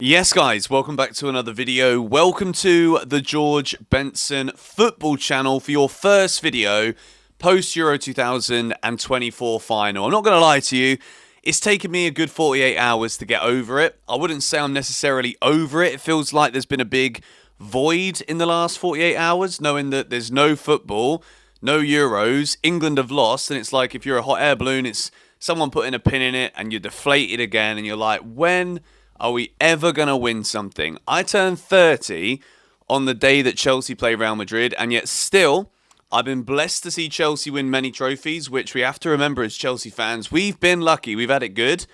Yes, guys, welcome back to another video. Welcome to the George Benson football channel for your first video post-Euro 2024 final. I'm not going to lie to you, it's taken me a good 48 hours to get over it. I wouldn't say I'm necessarily over it. It feels like there's been a big void in the last 48 hours, knowing that there's no football, no Euros, England have lost, and it's like if you're a hot air balloon, it's someone putting a pin in it and you're deflated again, and you're like, when are we ever going to win something? I turned 30 on the day that Chelsea play Real Madrid, and yet still, I've been blessed to see Chelsea win many trophies, which we have to remember as Chelsea fans. We've been lucky. We've had it good.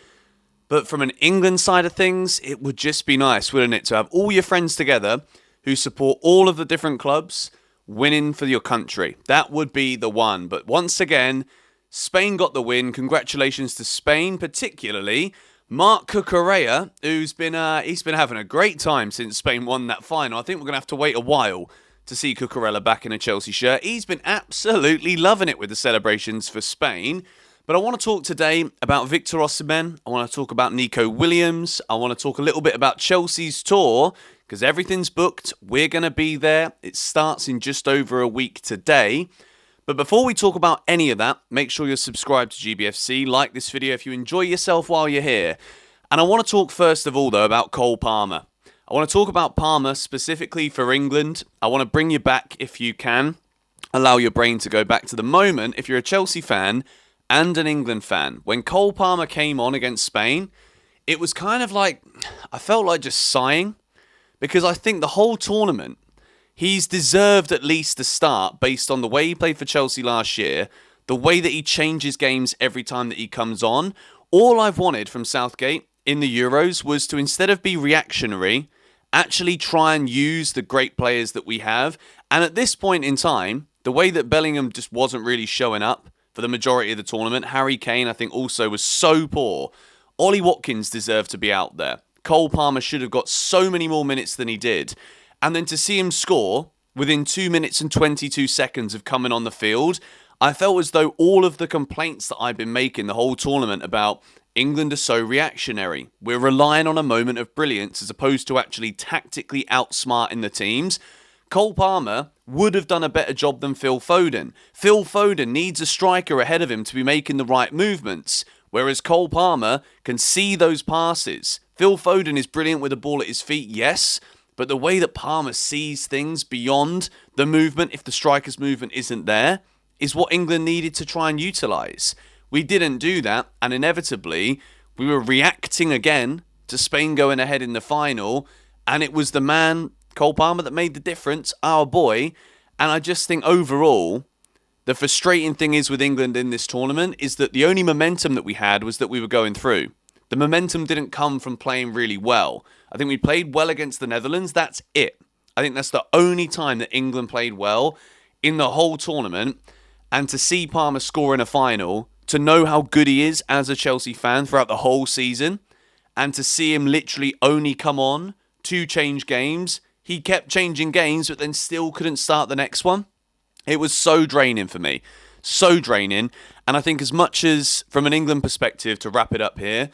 But from an England side of things, it would just be nice, wouldn't it, to have all your friends together who support all of the different clubs winning for your country. That would be the one. But once again, Spain got the win. Congratulations to Spain, particularly Marc Cucurella, who's been having a great time since Spain won that final. I think we're going to have to wait a while to see Cucurella back in a Chelsea shirt. He's been absolutely loving it with the celebrations for Spain. But I want to talk today about Victor Osimhen. I want to talk about Nico Williams. I want to talk a little bit about Chelsea's tour, because everything's booked. We're going to be there. It starts in just over a week today. But before we talk about any of that, make sure you're subscribed to GBFC, like this video if you enjoy yourself while you're here. And I want to talk first of all, though, about Cole Palmer. I want to talk about Palmer specifically for England. I want to bring you back, if you can, allow your brain to go back to the moment, if you're a Chelsea fan and an England fan. When Cole Palmer came on against Spain, it was kind of like, I felt like just sighing, because I think the whole tournament, he's deserved at least a start based on the way he played for Chelsea last year, the way that he changes games every time that he comes on. All I've wanted from Southgate in the Euros was to, instead of be reactionary, actually try and use the great players that we have. And at this point in time, the way that Bellingham just wasn't really showing up for the majority of the tournament, Harry Kane, I think, also was so poor. Ollie Watkins deserved to be out there. Cole Palmer should have got so many more minutes than he did. And then to see him score within 2 minutes and 22 seconds of coming on the field, I felt as though all of the complaints that I've been making the whole tournament about England are so reactionary. We're relying on a moment of brilliance as opposed to actually tactically outsmarting the teams. Cole Palmer would have done a better job than Phil Foden. Phil Foden needs a striker ahead of him to be making the right movements, whereas Cole Palmer can see those passes. Phil Foden is brilliant with the ball at his feet, yes, but the way that Palmer sees things beyond the movement, if the striker's movement isn't there, is what England needed to try and utilise. We didn't do that, and inevitably, we were reacting again to Spain going ahead in the final, and it was the man, Cole Palmer, that made the difference, our boy. And I just think overall, the frustrating thing is with England in this tournament is that the only momentum that we had was that we were going through. The momentum didn't come from playing really well. I think we played well against the Netherlands. That's it. I think that's the only time that England played well in the whole tournament. And to see Palmer score in a final, to know how good he is as a Chelsea fan throughout the whole season, and to see him literally only come on to change games. He kept changing games, but then still couldn't start the next one. It was so draining for me. So draining. And I think as much as, from an England perspective, to wrap it up here,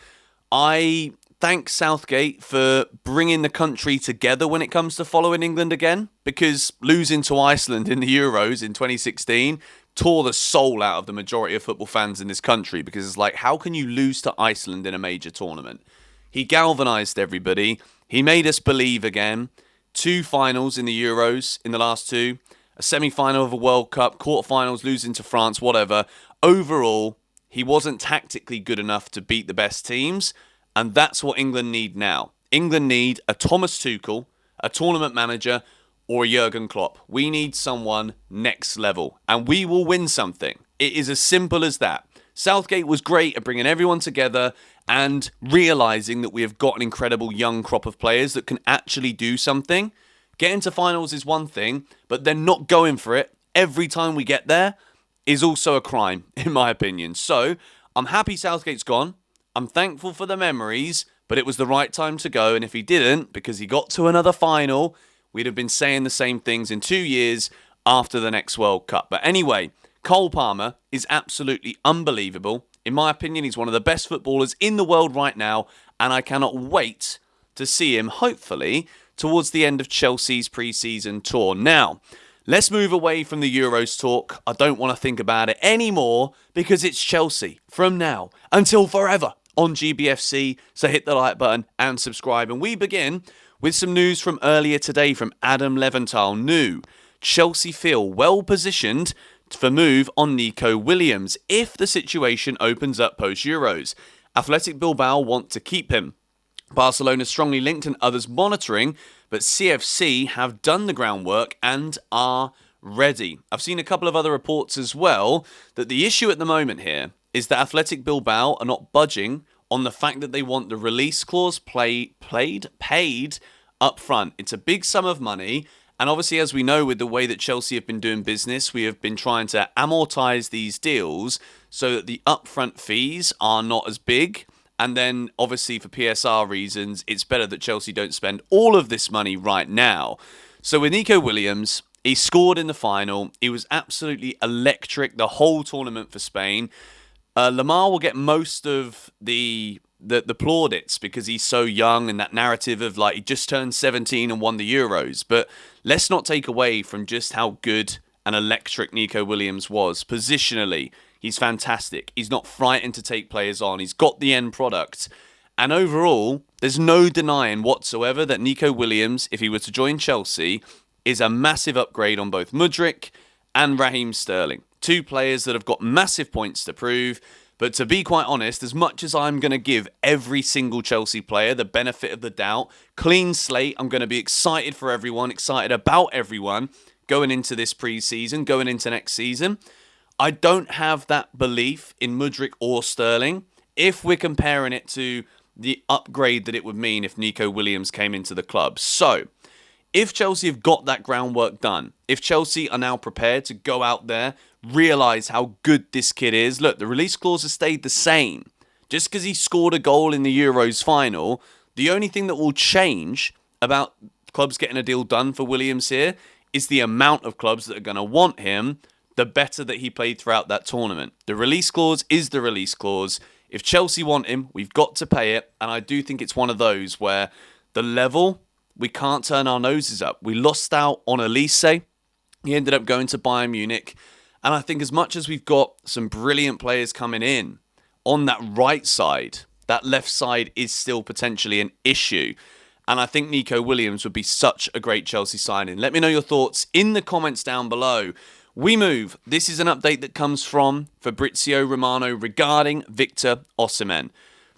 I thank Southgate for bringing the country together when it comes to following England again, because losing to Iceland in the Euros in 2016 tore the soul out of the majority of football fans in this country, because it's like, how can you lose to Iceland in a major tournament? He galvanised everybody. He made us believe again. 2 finals in the Euros in the last 2, a semi-final of a World Cup, quarterfinals losing to France, whatever. Overall, he wasn't tactically good enough to beat the best teams, and that's what England need now. England need a Thomas Tuchel, a tournament manager, or a Jurgen Klopp. We need someone next level, and we will win something. It is as simple as that. Southgate was great at bringing everyone together and realising that we have got an incredible young crop of players that can actually do something. Getting to finals is one thing, but then not going for it every time we get there is also a crime, in my opinion. So, I'm happy Southgate's gone. I'm thankful for the memories, but it was the right time to go. And if he didn't, because he got to another final, we'd have been saying the same things in 2 years after the next World Cup. But anyway, Cole Palmer is absolutely unbelievable. In my opinion, he's one of the best footballers in the world right now, and I cannot wait to to see him, hopefully, towards the end of Chelsea's pre-season tour. Now, let's move away from the Euros talk. I don't want to think about it anymore because it's Chelsea from now until forever on GBFC. So hit the like button and subscribe. And we begin with some news from earlier today from Adam Leventhal. New: Chelsea feel well positioned for move on Nico Williams if the situation opens up post-Euros. Athletic Bilbao want to keep him. Barcelona strongly linked and others monitoring, but CFC have done the groundwork and are ready. I've seen a couple of other reports as well that the issue at the moment here is that Athletic Bilbao are not budging on the fact that they want the release clause paid up front. It's a big sum of money, and obviously, as we know, with the way that Chelsea have been doing business, we have been trying to amortize these deals so that the upfront fees are not as big. And then, obviously, for PSR reasons, it's better that Chelsea don't spend all of this money right now. So with Nico Williams, he scored in the final. He was absolutely electric the whole tournament for Spain. Lamar will get most of the plaudits because he's so young, and that narrative of like he just turned 17 and won the Euros. But let's not take away from just how good and electric Nico Williams was positionally. He's fantastic. He's not frightened to take players on. He's got the end product. And overall, there's no denying whatsoever that Nico Williams, if he were to join Chelsea, is a massive upgrade on both Mudryk and Raheem Sterling. Two players that have got massive points to prove. But to be quite honest, as much as I'm going to give every single Chelsea player the benefit of the doubt, clean slate, I'm going to be excited for everyone, excited about everyone going into this pre-season, going into next season. I don't have that belief in Mudryk or Sterling if we're comparing it to the upgrade that it would mean if Nico Williams came into the club. So, if Chelsea have got that groundwork done, if Chelsea are now prepared to go out there, realise how good this kid is, look, the release clause has stayed the same. Just because he scored a goal in the Euros final, the only thing that will change about clubs getting a deal done for Williams here is the amount of clubs that are going to want him, the better that he played throughout that tournament. The release clause is the release clause. If Chelsea want him, we've got to pay it. And I do think it's one of those where the level, we can't turn our noses up. We lost out on Elise. He ended up going to Bayern Munich. And I think as much as we've got some brilliant players coming in, on that right side, that left side is still potentially an issue. And I think Nico Williams would be such a great Chelsea signing. Let me know your thoughts in the comments down below. We move. This is an update that comes from Fabrizio Romano regarding Victor Osimhen.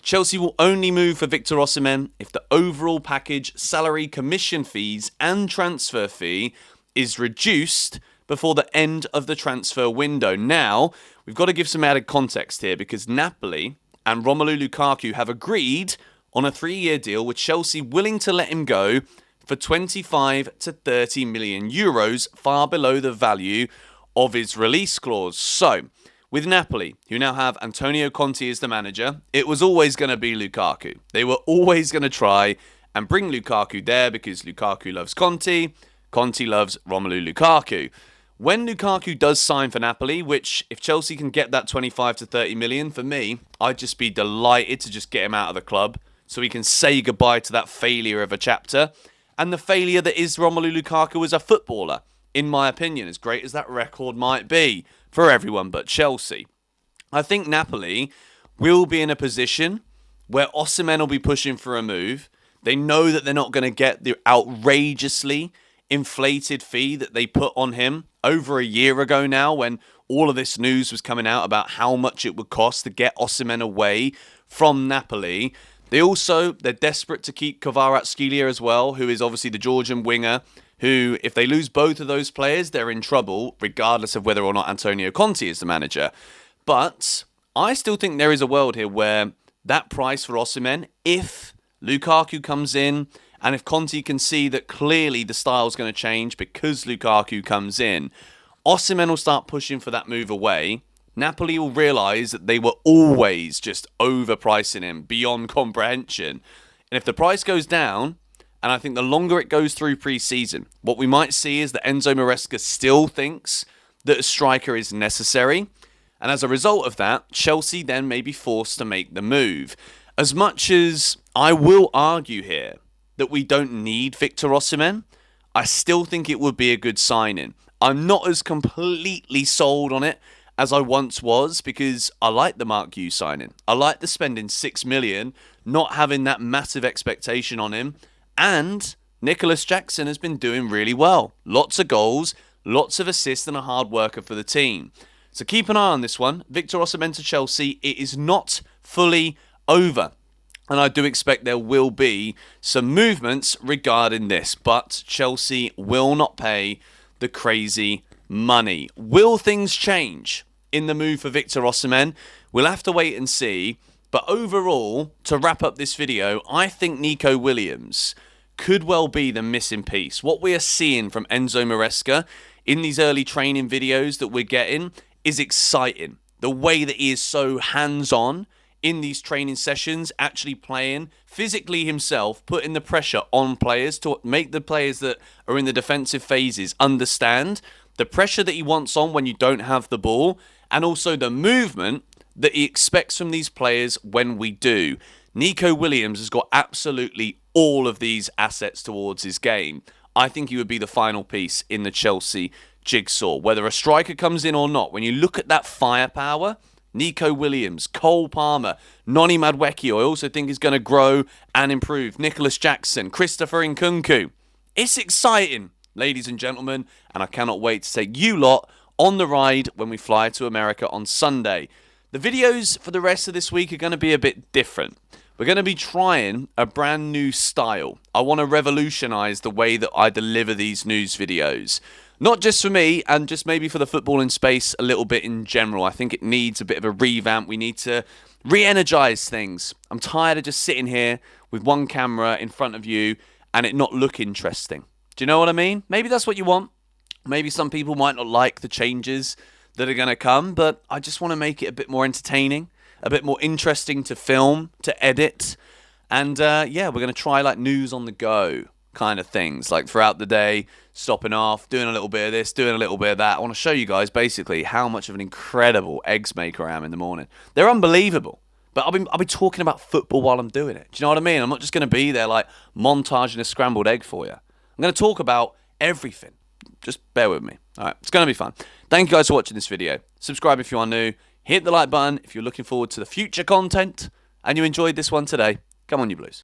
Chelsea will only move for Victor Osimhen if the overall package, salary, commission fees and transfer fee is reduced before the end of the transfer window. Now, we've got to give some added context here because Napoli and Romelu Lukaku have agreed on a 3-year deal with Chelsea willing to let him go for 25 to 30 million euros, far below the value of his release clause. So, with Napoli, who now have Antonio Conte as the manager, it was always going to be Lukaku. They were always going to try and bring Lukaku there because Lukaku loves Conte, Conte loves Romelu Lukaku. When Lukaku does sign for Napoli, which if Chelsea can get that 25 to 30 million, for me, I'd just be delighted to just get him out of the club so he can say goodbye to that failure of a chapter. And the failure that is Romelu Lukaku as a footballer, in my opinion, as great as that record might be for everyone but Chelsea. I think Napoli will be in a position where Osimhen will be pushing for a move. They know that they're not going to get the outrageously inflated fee that they put on him over a year ago now when all of this news was coming out about how much it would cost to get Osimhen away from Napoli. They're desperate to keep Kvaratskhelia as well, who is obviously the Georgian winger, who, if they lose both of those players, they're in trouble, regardless of whether or not Antonio Conte is the manager. But I still think there is a world here where that price for Osimhen, if Lukaku comes in, and if Conte can see that clearly the style's going to change because Lukaku comes in, Osimhen will start pushing for that move away. Napoli will realise that they were always just overpricing him beyond comprehension. And if the price goes down, and I think the longer it goes through pre-season, what we might see is that Enzo Maresca still thinks that a striker is necessary. And as a result of that, Chelsea then may be forced to make the move. As much as I will argue here that we don't need Victor Osimhen, I still think it would be a good signing. I'm not as completely sold on it as I once was because I like the Mark Hughes signing. I like the spending 6 million, not having that massive expectation on him. And Nicholas Jackson has been doing really well. Lots of goals, lots of assists, and a hard worker for the team. So keep an eye on this one. Victor Osimhen to Chelsea. It is not fully over. And I do expect there will be some movements regarding this. But Chelsea will not pay the crazy money. Will things change in the move for Victor Osimhen? We'll have to wait and see. But overall, to wrap up this video, I think Nico Williams could well be the missing piece. What we are seeing from Enzo Maresca in these early training videos that we're getting is exciting. The way that he is so hands-on in these training sessions, actually playing physically himself, putting the pressure on players to make the players that are in the defensive phases understand the pressure that he wants on when you don't have the ball, and also the movement that he expects from these players when we do. Nico Williams has got absolutely all of these assets towards his game. I think he would be the final piece in the Chelsea jigsaw. Whether a striker comes in or not, when you look at that firepower, Nico Williams, Cole Palmer, Noni Madueke, I also think is going to grow and improve. Nicholas Jackson, Christopher Nkunku. It's exciting, ladies and gentlemen, and I cannot wait to take you lot on the ride when we fly to America on Sunday. The videos for the rest of this week are going to be a bit different. We're going to be trying a brand new style. I want to revolutionize the way that I deliver these news videos. Not just for me, and just maybe for the footballing space a little bit in general. I think it needs a bit of a revamp. We need to re-energize things. I'm tired of just sitting here with one camera in front of you and it not look interesting. Do you know what I mean? Maybe that's what you want. Maybe some people might not like the changes that are going to come, but I just want to make it a bit more entertaining, a bit more interesting to film, to edit. And yeah, we're going to try like news on the go kind of things, like throughout the day, stopping off, doing a little bit of this, doing a little bit of that. I want to show you guys basically how much of an incredible eggs maker I am in the morning. They're unbelievable. But I'll be talking about football while I'm doing it. Do you know what I mean? I'm not just going to be there like montaging a scrambled egg for you. I'm going to talk about everything. Just bear with me. All right, it's going to be fun. Thank you guys for watching this video. Subscribe if you are new. Hit the like button if you're looking forward to the future content and you enjoyed this one today. Come on, you Blues.